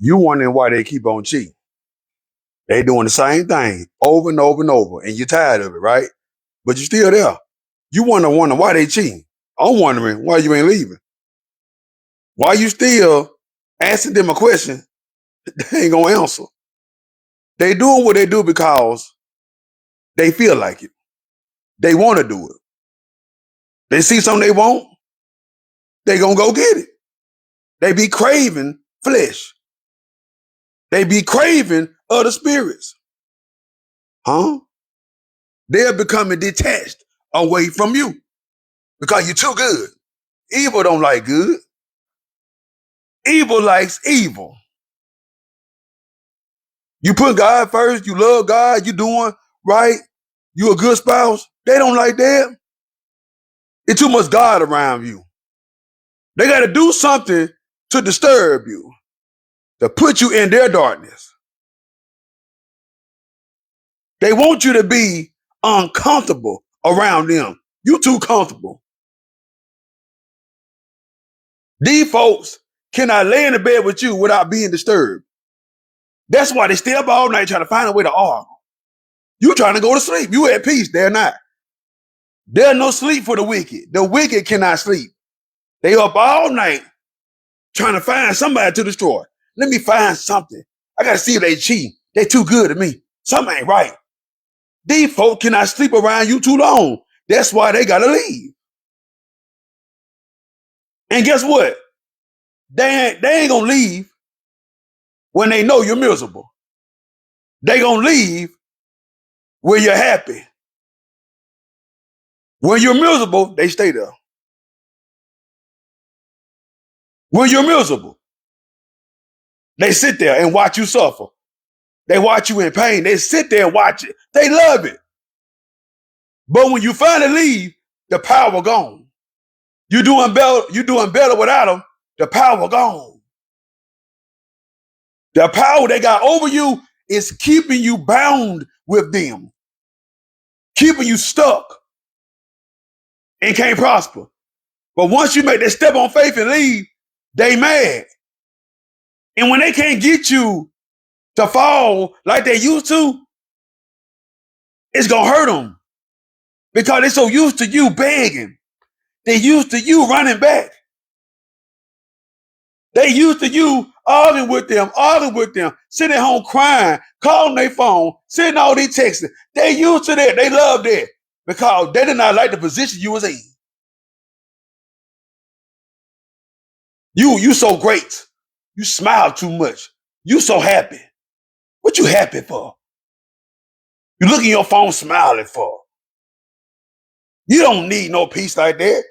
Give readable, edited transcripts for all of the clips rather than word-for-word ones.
You wondering why they keep on cheating. They doing the same thing over and over and over, and you're tired of it, right? But you're still there. You wondering why they cheating. I'm wondering why you ain't leaving. Why you still asking them a question they ain't gonna answer? They doing what they do because they feel like it. They want to do it. They see something they want, they gonna go get it. They be craving flesh. They be craving other spirits. Huh? They're becoming detached away from you because you're too good. Evil don't like good. Evil likes evil. You put God first, you love God, you doing right, you a good spouse. They don't like that. It's too much God around you. They got to do something to disturb you, to put you in their darkness. They want you to be uncomfortable around them. You too comfortable. These folks cannot lay in the bed with you without being disturbed. That's why they stay up all night trying to find a way to argue. You trying to go to sleep. You at peace. They're not. There's no sleep for the wicked. The wicked cannot sleep. They up all night trying to find somebody to destroy. Let me find something. I got to see if they cheat. They too good to me. Something ain't right. These folk cannot sleep around you too long. That's why they got to leave. And guess what? They ain't going to leave when they know you're miserable. They going to leave when you're happy. When you're miserable, they stay there. When you're miserable, they sit there and watch you suffer. They watch you in pain. They sit there and watch it. They love it. But when you finally leave, the power gone. You're doing better without them. The power gone. The power they got over you is keeping you bound with them, keeping you stuck and can't prosper. But once you make that step on faith and leave, they mad. And when they can't get you to fall like they used to, it's going to hurt them because they're so used to you begging. They're used to you running back. They used to you arguing with them, sitting at home crying, calling their phone, sending all these texts. They used to that. They love that because they did not like the position you was in. You so great. You smile too much. You so happy. What you happy for? You look in your phone smiling for. You don't need no peace like that.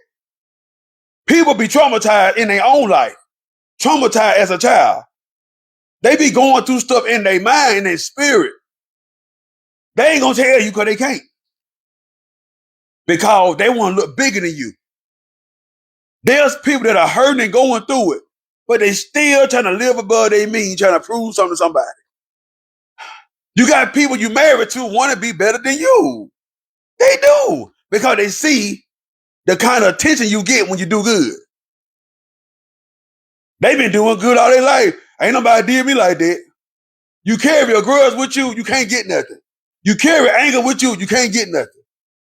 People be traumatized in their own life. Traumatized as a child. They be going through stuff in their mind, in their spirit. They ain't gonna tell you because they can't. Because they want to look bigger than you. There's people that are hurting and going through it, but they still trying to live above their means, trying to prove something to somebody. You got people you married to want to be better than you. They do. Because they see the kind of attention you get when you do good. They've been doing good all their life. Ain't nobody did me like that. You carry a grudge with you, you can't get nothing. You carry anger with you, you can't get nothing.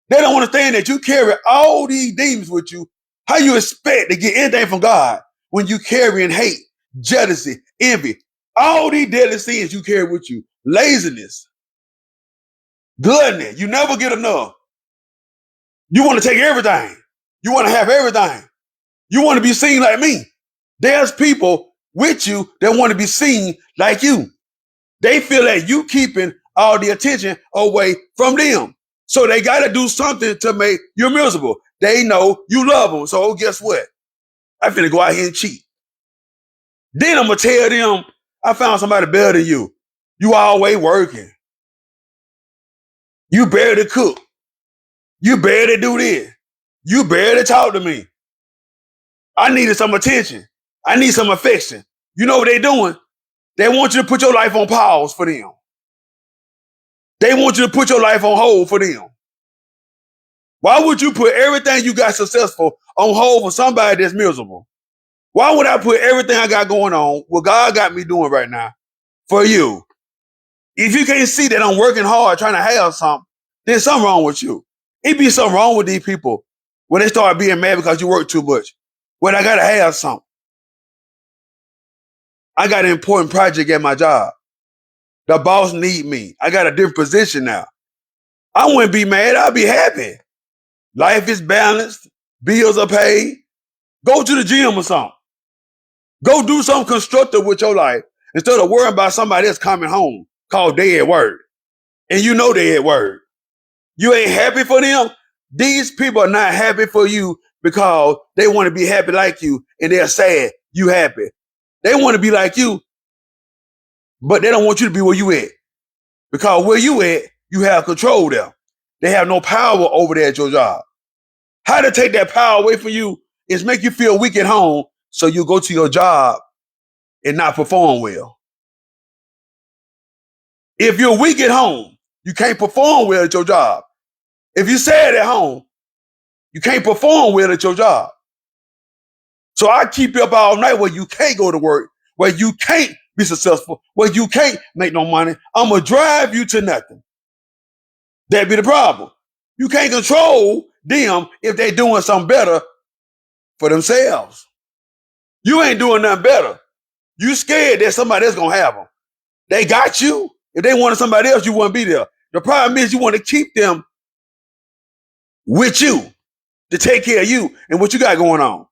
They don't understand that you carry all these demons with you. How you expect to get anything from God when you carrying hate, jealousy, envy, all these deadly sins you carry with you? Laziness, gluttony, you never get enough. You want to take everything. You want to have everything. You want to be seen like me. There's people with you that want to be seen like you. They feel that you keeping all the attention away from them. So they got to do something to make you miserable. They know you love them. So guess what? I'm finna go out here and cheat. Then I'm going to tell them, I found somebody better than you. You always working. You barely cook. You barely do this. You barely talk to me. I needed some attention. I need some affection. You know what they're doing? They want you to put your life on pause for them. They want you to put your life on hold for them. Why would you put everything you got successful on hold for somebody that's miserable? Why would I put everything I got going on, what God got me doing right now, for you? If you can't see that I'm working hard trying to have something, then something wrong with you. It be something wrong with these people when they start being mad because you work too much. When I gotta have something. I got an important project at my job. The boss need me. I got a different position now. I wouldn't be mad. I'd be happy. Life is balanced. Bills are paid. Go to the gym or something. Go do something constructive with your life instead of worrying about somebody else coming home called they at work. And you know they at work. You ain't happy for them? These people are not happy for you because they want to be happy like you and they're sad you happy. They want to be like you, but they don't want you to be where you at. Because where you at, you have control there. They have no power over there at your job. How to take that power away from you is make you feel weak at home so you go to your job and not perform well. If you're weak at home, you can't perform well at your job. If you're sad at home, you can't perform well at your job. So I keep you up all night where you can't go to work, where you can't be successful, where you can't make no money. I'm going to drive you to nothing. That'd be the problem. You can't control them if they're doing something better for themselves. You ain't doing nothing better. You scared that somebody else going to have them. They got you. If they wanted somebody else, you wouldn't be there. The problem is you want to keep them with you to take care of you and what you got going on.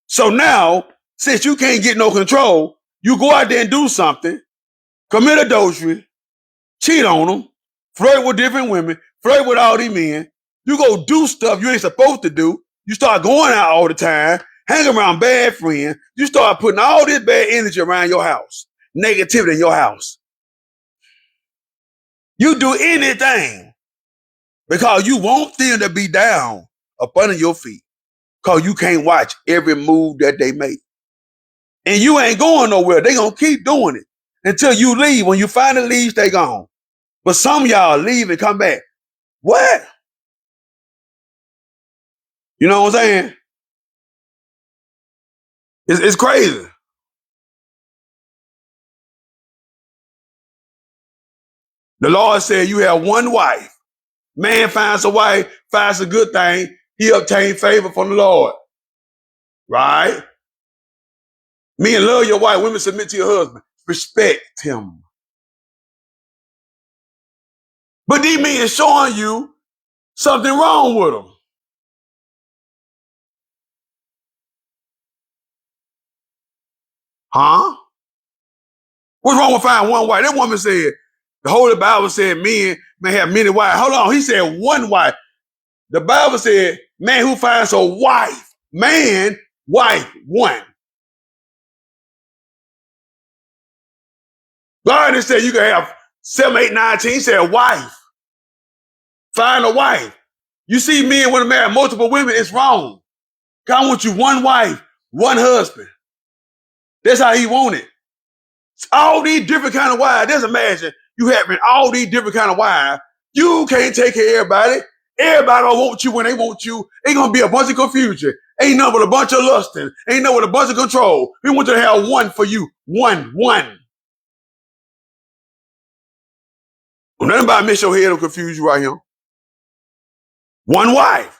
So now, since you can't get no control, you go out there and do something, commit adultery, cheat on them, flirt with different women, flirt with all these men. You go do stuff you ain't supposed to do. You start going out all the time, hang around bad friends. You start putting all this bad energy around your house, negativity in your house. You do anything because you want them to be down up under your feet because you can't watch every move that they make. And you ain't going nowhere. They going to keep doing it until you leave. When you finally leave, they gone. But some of y'all leave and come back. What? You know what I'm saying? It's crazy. The Lord said you have one wife. Man finds a wife, finds a good thing. He obtained favor from the Lord. Right? Men love your wife. Women submit to your husband. Respect him. But these men showing you something wrong with them. Huh? What's wrong with finding one wife? That woman said, the Holy Bible said men may have many wives. Hold on, he said one wife. The Bible said, man who finds a wife, man, wife, one. God didn't say you can have 7, 8, 9, 10. He said wife. Find a wife. You see men want to marry multiple women, it's wrong. God wants you one wife, one husband. That's how he want it. All these different kind of wives. Just imagine you having all these different kind of wives. You can't take care of everybody. Everybody gonna want you when they want you. Ain't gonna be a bunch of confusion. Ain't nothing but a bunch of lusting. Ain't nothing but a bunch of control. We want you to have one for you. One. Don't nothing about mess your head or confuse you right here. One wife.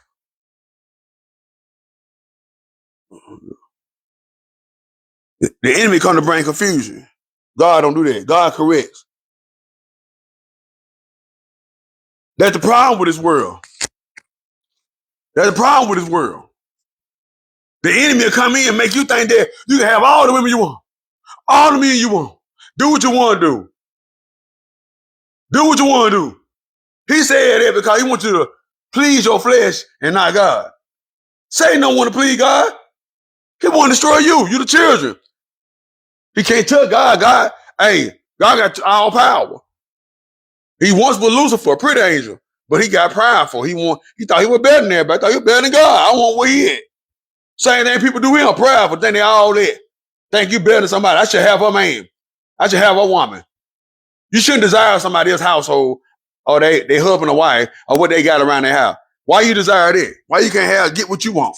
The enemy come to bring confusion. God don't do that. God corrects. That's the problem with this world. That's the problem with this world. The enemy will come in and make you think that you can have all the women you want. All the men you want. Do what you want to do. Do what you want to do. He said that because he wants you to please your flesh and not God. Satan don't want to please God. He want to destroy you. You the children. He can't tell God. God got all power. He once was Lucifer, a pretty angel, but he got prideful. He thought he was better than everybody. I thought he was better than God. I want where he at. Same thing people do him, prideful. Think they all that. Think you better than somebody. I should have a man. I should have a woman. You shouldn't desire somebody else's household or they husband or wife or what they got around their house. Why you desire that? Why you can't get what you want?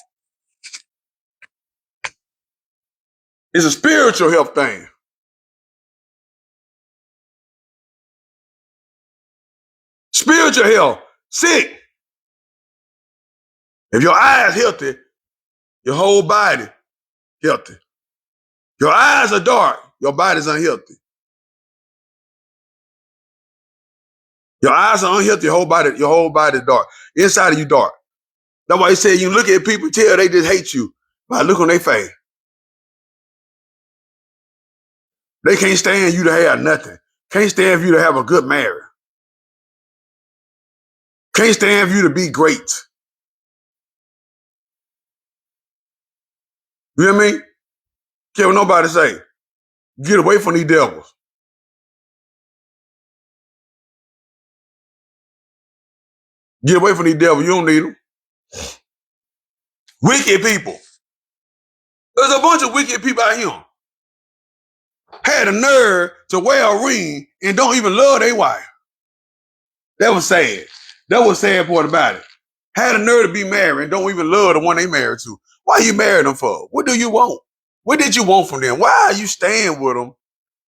It's a spiritual health thing. Spiritual health. Sick. If your eyes healthy, your whole body healthy. Your eyes are dark, your body's unhealthy. Your eyes are unhealthy, your whole body is dark. Inside of you dark. That's why he said you look at people, tell they just hate you by look on their face. They can't stand you to have nothing. Can't stand for you to have a good marriage. Can't stand for you to be great. You hear me? Can't what nobody say. Get away from these devils. Get away from these devils. You don't need them. Wicked people. There's a bunch of wicked people out here. Had a nerve to wear a ring and don't even love their wife. That was sad. That was the sad part about it. Had a nerve to be married and don't even love the one they married to. Why you married them for? What do you want? What did you want from them? Why are you staying with them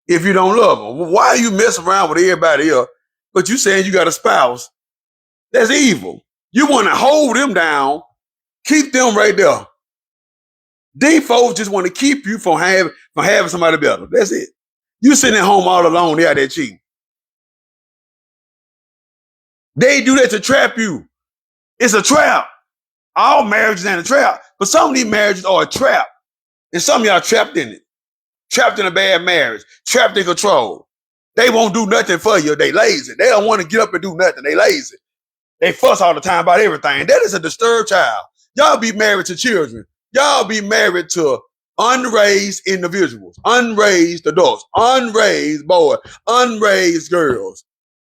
if you don't love them? Why are you messing around with everybody else, but you saying you got a spouse? That's evil. You want to hold them down, keep them right there. These folks just want to keep you from having somebody better. That's it. You sitting at home all alone, they out there cheating. They do that to trap you. It's a trap. All marriages ain't a trap, but some of these marriages are a trap. And some of y'all trapped in it. Trapped in a bad marriage. Trapped in control. They won't do nothing for you. They lazy. They don't want to get up and do nothing. They lazy. They fuss all the time about everything. That is a disturbed child. Y'all be married to children. Y'all be married to unraised individuals, unraised adults, unraised boys, unraised girls.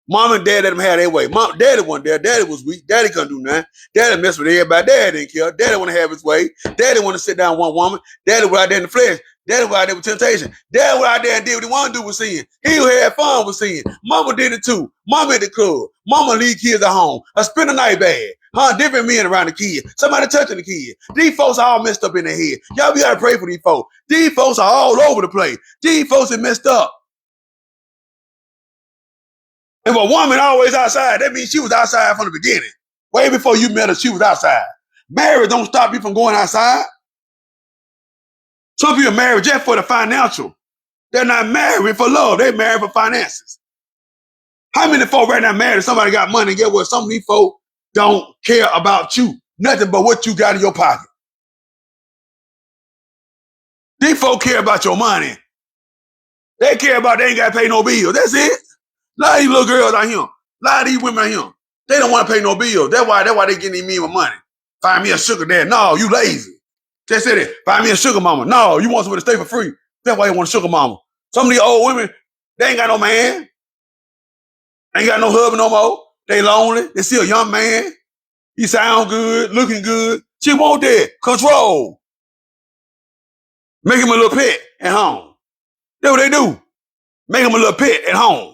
Mom and dad let them have their way. Daddy wasn't there. Daddy was weak. Daddy couldn't do nothing. Daddy messed with everybody. Daddy didn't care. Daddy want to have his way. Daddy want to sit down with one woman. Daddy was out there in the flesh. Daddy was out there with temptation. Daddy was out there and did what he wanted to do with sin. He had fun with sin. Mama did it too. Mama at the club. Mama leave kids at home. I spend the night bad. Different men around the kid. Somebody touching the kid. These folks are all messed up in their head. Y'all be gotta pray for these folks. These folks are all over the place. These folks are messed up. If a woman always outside, that means she was outside from the beginning. Way before you met her, she was outside. Marriage don't stop you from going outside. Some people are married just for the financial. They're not married for love. They're married for finances. How many folk right now married? Somebody got money, and get what? Some of these folk don't care about you. Nothing but what you got in your pocket. These folk care about your money. They care about they ain't got to pay no bills. That's it. A lot of these little girls out here, a lot of these women out here, they don't want to pay no bills. That's why they getting these men with money. Find me a sugar dad. No, you lazy. Just said it. Find me a sugar mama. No, you want somebody to stay for free. That's why you want a sugar mama. Some of these old women, they ain't got no man. Ain't got no husband no more. They lonely. They see a young man. He sound good, looking good. She want that. Control. Make him a little pet at home. That's what they do. Make him a little pet at home.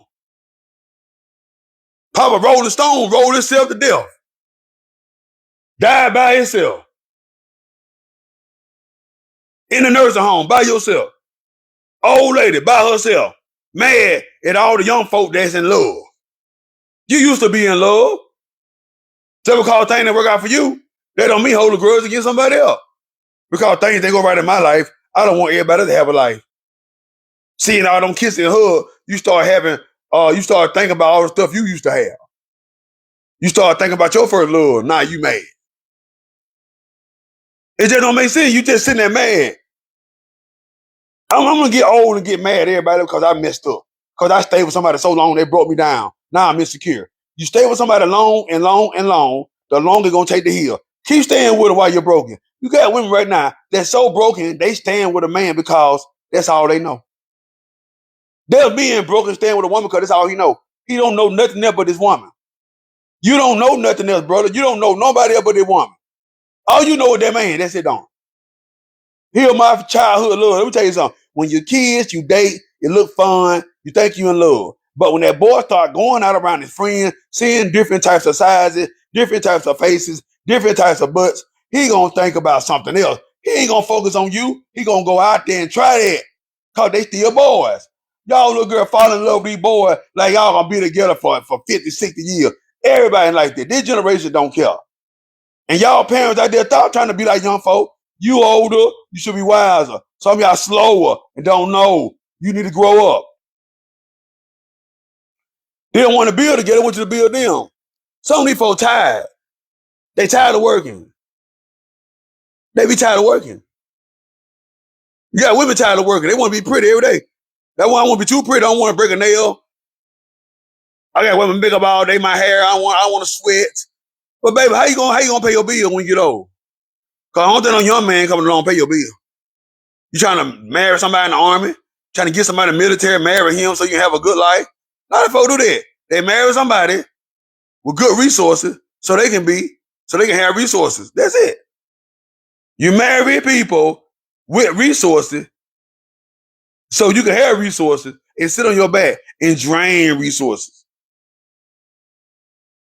Papa Rolling Stone rolled himself to death. Died by himself. In the nursing home by yourself. Old lady by herself. Mad at all the young folk that's in love. You used to be in love. So because things that work out for you, that don't mean hold a grudge against somebody else. Because things that go right in my life, I don't want everybody to have a life. Seeing all them kissing and hug, you start thinking about all the stuff you used to have. You start thinking about your first love. Now you mad. It just don't make sense. You just sitting there mad. I'm going to get old and get mad at everybody because I messed up. Because I stayed with somebody so long, they brought me down. Now I'm insecure. You stay with somebody long and long and long, the longer it's going to take to heal. Keep staying with her while you're broken. You got women right now that's so broken, they stand with a man because that's all they know. They're being broken, staying with a woman because that's all he know. He don't know nothing else but this woman. You don't know nothing else, brother. You don't know nobody else but this woman. All you know is that man. That's it, don't. Heal my childhood love. Let me tell you something. When you're kids, you date, it look fun, you think you in love. But when that boy start going out around his friends, seeing different types of sizes, different types of faces, different types of butts, he gonna think about something else. He ain't gonna focus on you. He gonna go out there and try that. Cause they still boys. Y'all little girl fall in love with these boys like y'all gonna be together for 50, 60 years. Everybody like that. This generation don't care. And y'all parents out there thought trying to be like young folk. You older, you should be wiser. Some of y'all slower and don't know. You need to grow up. They don't want to build together, they want you to build them. Some of these folks tired. They tired of working. They be tired of working. You got women tired of working. They want to be pretty every day. That's why I want to be too pretty. I don't want to break a nail. I got women big up all day, my hair. I want to sweat. But baby, how you gonna pay your bill when you get old? Cause I don't think no young man coming along and pay your bill. You trying to marry somebody in the army? Trying to get somebody in the military, marry him so you can have a good life? A lot of folks do that. They marry somebody with good resources so they can have resources. That's it. You marry people with resources so you can have resources and sit on your back and drain resources.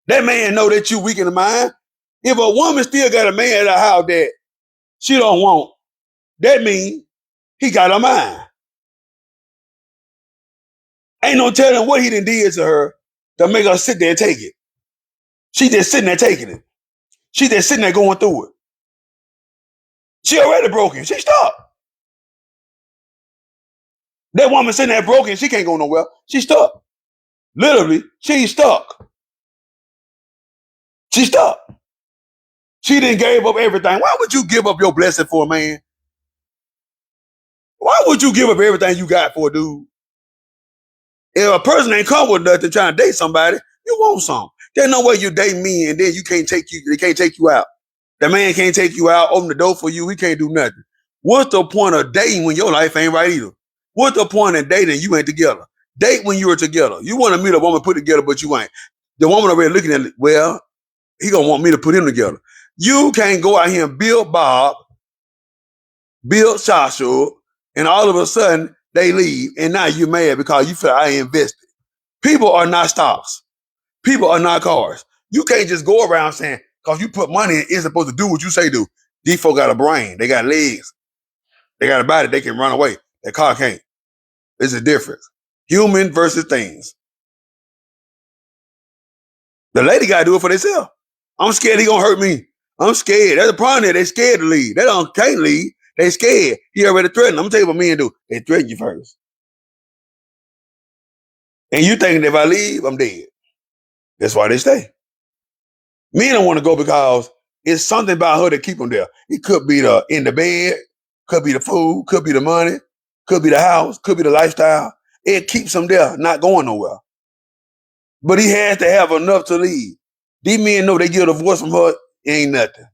That man know that you weak in the mind. If a woman still got a man at her house that she don't want, that means he got her mind. Ain't no telling what he done did to her to make her sit there and take it. She just sitting there taking it. She just sitting there going through it. She already broken. She stuck. That woman sitting there broken. She can't go nowhere. She stuck. Literally, she's stuck. She stuck. She didn't give up everything. Why would you give up your blessing for a man? Why would you give up everything you got for a dude? If a person ain't come with nothing trying to date somebody, you want something. There's no way you date me and then they can't take you out. The man can't take you out, open the door for you. He can't do nothing. What's the point of dating when your life ain't right either? What's the point of dating you ain't together? Date when you were together. You want to meet a woman put together, but you ain't. The woman already looking at it, well, he gonna want me to put him together. You can't go out here and build Bob, build Sasha, and all of a sudden they leave, and now you're mad because you feel I invested. People are not stocks. People are not cars. You can't just go around saying, because you put money in, it's supposed to do what you say do. These folks got a brain. They got legs. They got a body. They can run away. That car can't. There's a difference. Human versus things. The lady got to do it for themselves. I'm scared he going to hurt me. I'm scared. That's the problem there. They scared to leave. They can't leave. They scared. He already threatened. I'm going to tell you what men do. They threaten you first. And you thinking if I leave, I'm dead. That's why they stay. Men don't want to go because it's something about her that keep them there. It could be in the bed, could be the food, could be the money, could be the house, could be the lifestyle. It keeps them there, not going nowhere. But he has to have enough to leave. These men know they get a divorce from her, it ain't nothing.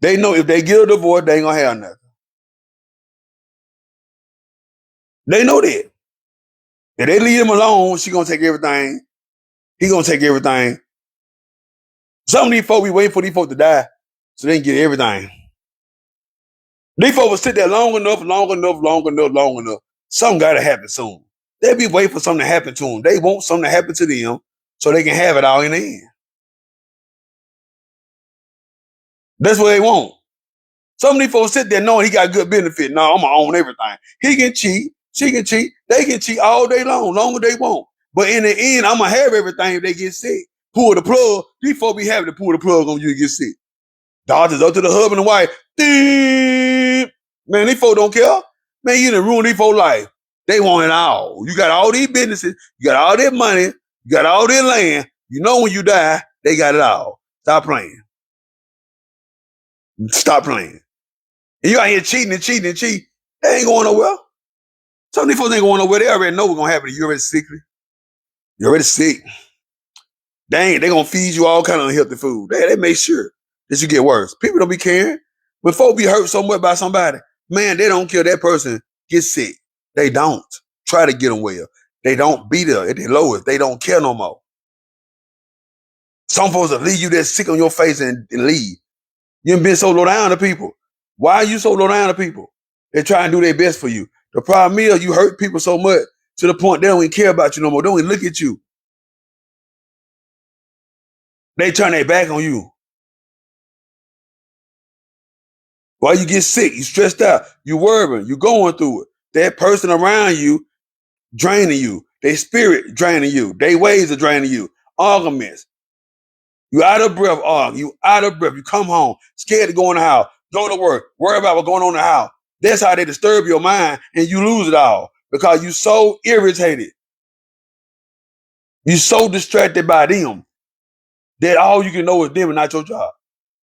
They know if they get a divorce, they ain't gonna have nothing. They know that. If they leave him alone, she gonna take everything. He gonna take everything. Some of these folks, we waiting for these folks to die so they can get everything. These folks will sit there long enough. Something gotta happen soon. They be waiting for something to happen to them. They want something to happen to them so they can have it all in the end. That's what they want. Some of these folks sit there knowing he got good benefit. No, I'm gonna own everything. He can cheat, she can cheat, they can cheat all day long as they want. But in the end, I'm gonna have everything if they get sick. Pull the plug. These folks be having to pull the plug on you to get sick. Doctors up to the husband and wife. Deep. Man, these folks don't care. Man, you done ruined these folks' life. They want it all. You got all these businesses, you got all their money, you got all their land. You know when you die, they got it all. Stop playing. Stop playing. And you out here cheating. They ain't going nowhere. Some of these folks ain't going nowhere. They already know what's going to happen. You're already sick. You're already sick. They going to feed you all kind of unhealthy food. They make sure that you get worse. People don't be caring. When folks be hurt so much by somebody, man, they don't care that person gets sick. They don't. Try to get them well. They don't be there at their lowest. They don't care no more. Some folks will leave you there sick on your face and leave. You ain't been so low down to people. Why are you so low down to people? They try and do their best for you. The problem is you hurt people so much to the point they don't even care about you no more. They don't even look at you. They turn their back on you. Why you get sick? You stressed out. You worrying. You going through it. That person around you draining you. Their spirit draining you. Their ways are draining you. Arguments. You out of breath, you out of breath. You come home, scared to go in the house, go to work, worry about what's going on in the house. That's how they disturb your mind and you lose it all because you so irritated. You so distracted by them that all you can know is them and not your job.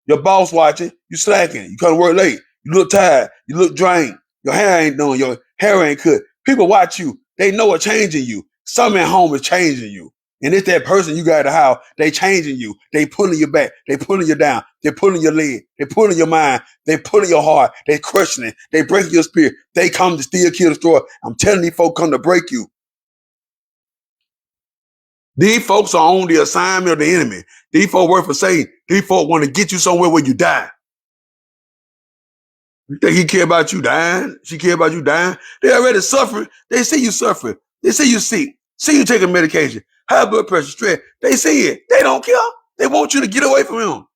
Your boss watching, you slacking, you come to work late, you look tired, you look drained, your hair ain't done, your hair ain't cut. People watch you, they know a change in you. Something at home is changing you. And it's that person you got at the house, they changing you. They pulling you back, they pulling you down, they pulling your leg, they pulling your mind, they pulling your heart, they crushing it, they breaking your spirit. They come to steal, kill, destroy. I'm telling these folks come to break you. These folks are on the assignment of the enemy. These folks work for Satan. These folks want to get you somewhere where you die. You think he care about you dying? She care about you dying? They already suffering. They see you suffering. They see you sick. See you taking medication. High blood pressure, stress. They see it. They don't care. They want you to get away from him.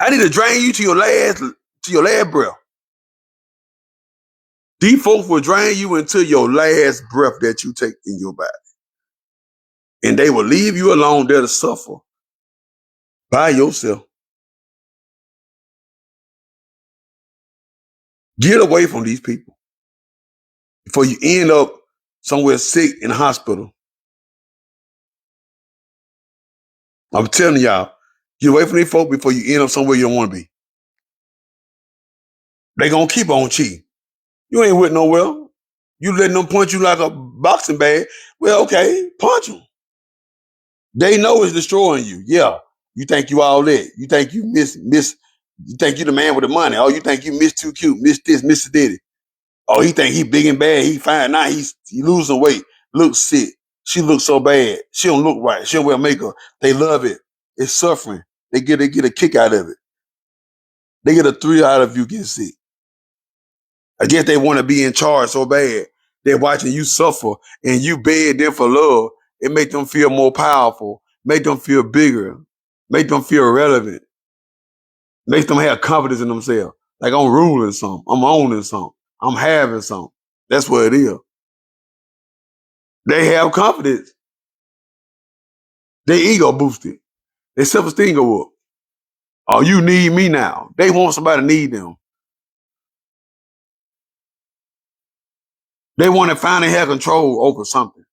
I need to drain you to your last breath. These folks will drain you until your last breath that you take in your body. And they will leave you alone there to suffer by yourself. Get away from these people before you end up somewhere sick in the hospital. I'm telling y'all, get away from these folks before you end up somewhere you don't want to be. They gonna keep on cheating. You ain't with nowhere. You letting them punch you like a boxing bag. Well, okay, punch them. They know it's destroying you. Yeah, you think you all that. You think you miss. You think you the man with the money. Oh, you think you miss too cute. Miss this, Miss Diddy. Oh, he think he big and bad. He fine. Now he losing weight. Looks sick. She looks so bad. She don't look right. She don't wear makeup. They love it. It's suffering. They get a kick out of it. They get a thrill out of you getting sick. I guess they want to be in charge so bad. They're watching you suffer and you beg them for love. It make them feel more powerful, make them feel bigger, make them feel relevant, makes them have confidence in themselves. Like I'm ruling something, I'm owning something, I'm having something. That's what it is. They have confidence. Their ego boosted. Their self-esteem go up. Oh, you need me now. They want somebody to need them. They want to finally have control over something.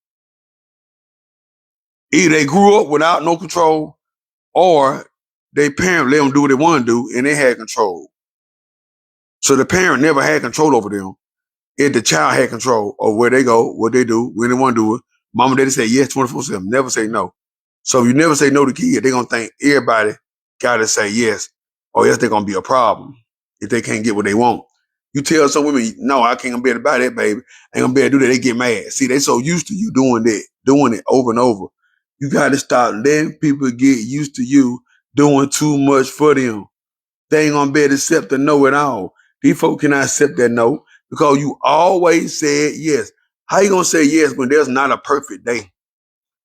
Either they grew up without no control or they parent let them do what they want to do and they had control. So the parent never had control over them. If the child had control of where they go, what they do, when they want to do it. Mom and daddy say yes 24/7, never say no. So if you never say no to kids, they're going to think everybody got to say yes or else they're going to be a problem if they can't get what they want. You tell some women, no, I can't be able to buy that, baby. I ain't going to be able to do that. They get mad. See, they so used to you doing that, doing it over and over. You got to stop letting people get used to you doing too much for them. They ain't gonna be able to accept the no at all. These folks cannot accept that no because you always said yes. How you gonna say yes when there's not a perfect day?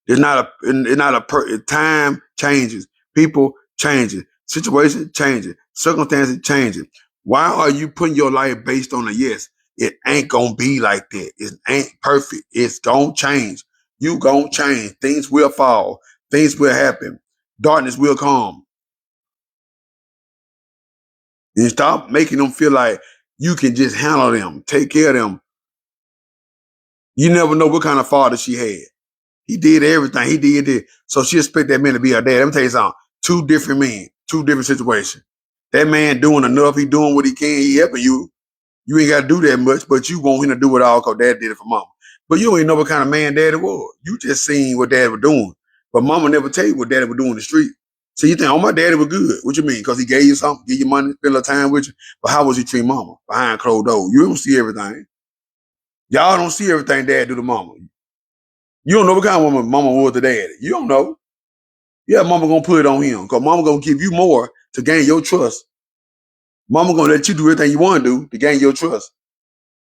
There's not a perfect time changes. People changing. Situation changing. Circumstances changing. Why are you putting your life based on a yes? It ain't gonna be like that. It ain't perfect. It's gonna change. You gonna change. Things will fall. Things will happen. Darkness will come. And stop making them feel like you can just handle them, take care of them. You never know what kind of father she had. He did everything. He did it. So she expect that man to be her dad. Let me tell you something. Two different men, two different situations. That man doing enough. He doing what he can. He helping you. You ain't got to do that much, but you want him to do it all because dad did it for mama. But you ain't know what kind of man daddy was. You just seen what dad was doing. But mama never tell you what daddy was doing in the street. So you think, oh, my daddy was good. What you mean? Because he gave you something, give you money, spend a little time with you. But how was he treat mama behind closed doors? You don't see everything. Y'all don't see everything dad do to mama. You don't know what kind of woman mama was to daddy. You don't know. Yeah, mama gonna put it on him because mama gonna give you more to gain your trust. Mama gonna let you do everything you want to do to gain your trust.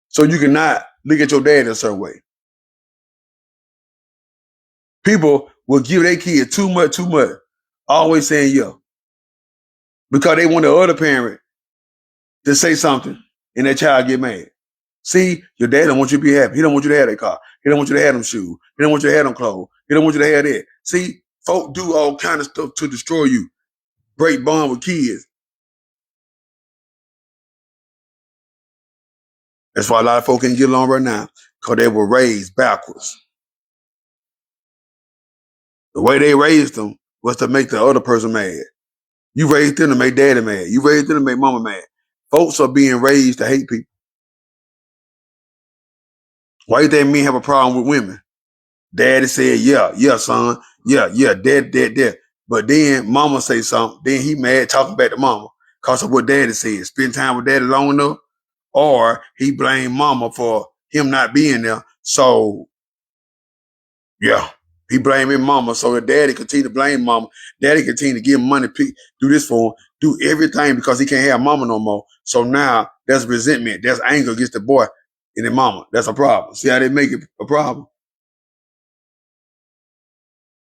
So you cannot look at your dad in a certain way. People will give their kid too much, always saying yeah. Because they want the other parent to say something and that child get mad. See, your dad don't want you to be happy. He don't want you to have that car. He don't want you to have them shoes. He don't want you to have them clothes. He don't want you to have that. See, folk do all kind of stuff to destroy you. Break bond with kids. That's why a lot of folk can't get along right now, because they were raised backwards. The way they raised them was to make the other person mad. You raised them to make daddy mad. You raised them to make mama mad. Folks are being raised to hate people. Why you think men have a problem with women? Daddy said, yeah, son. Yeah, dad. But then mama say something. Then he mad talking back to mama because of what daddy said. Spend time with daddy long enough. Or he blamed mama for him not being there. So, yeah, he blamed his mama. So the daddy continue to blame mama. Daddy continue to give him money, do this for him, do everything because he can't have mama no more. So now there's resentment. There's anger against the boy and the mama. That's a problem. See how they make it a problem?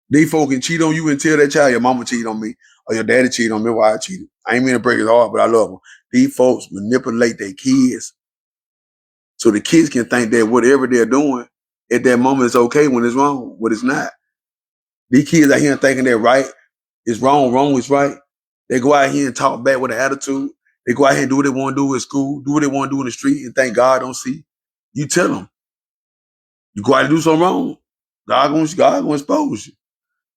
These folk can cheat on you and tell that child your mama cheated on me or your daddy cheated on me. Why I cheated? I ain't mean to break his heart, but I love them. These folks manipulate their kids so the kids can think that whatever they're doing at that moment is okay when it's wrong, when it's not. These kids out here thinking they're right is wrong, wrong is right. They go out here and talk back with an attitude. They go out here and do what they want to do at school, do what they want to do in the street, and think God don't see. You tell them. You go out and do something wrong, God gonna expose you.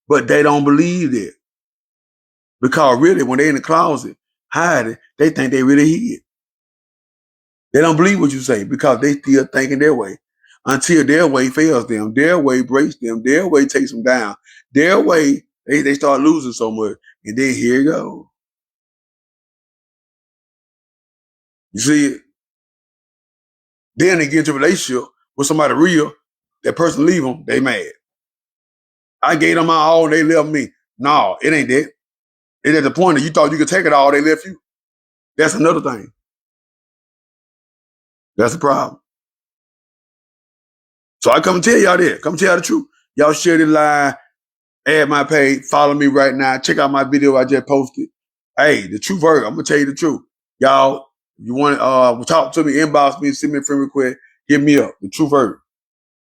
But they don't believe that. Because really, when they're in the closet, hiding, they think they really hid. They don't believe what you say because they still thinking their way. Until their way fails them, their way breaks them, their way takes them down. Their way, they start losing so much. And then here you go. You see it? Then they get into a relationship with somebody real, that person leave them, they mad. I gave them my all, they left me. No, it ain't that. It's at the point that you thought you could take it all, they left you. That's another thing. That's the problem. So I come tell y'all that. Come tell y'all the truth. Y'all share this line, add my page, follow me right now. Check out my video I just posted. Hey, the truth hurt. I'm gonna tell you the truth. Y'all, you want to talk to me, inbox me, send me a friend request, hit me up. The truth hurt.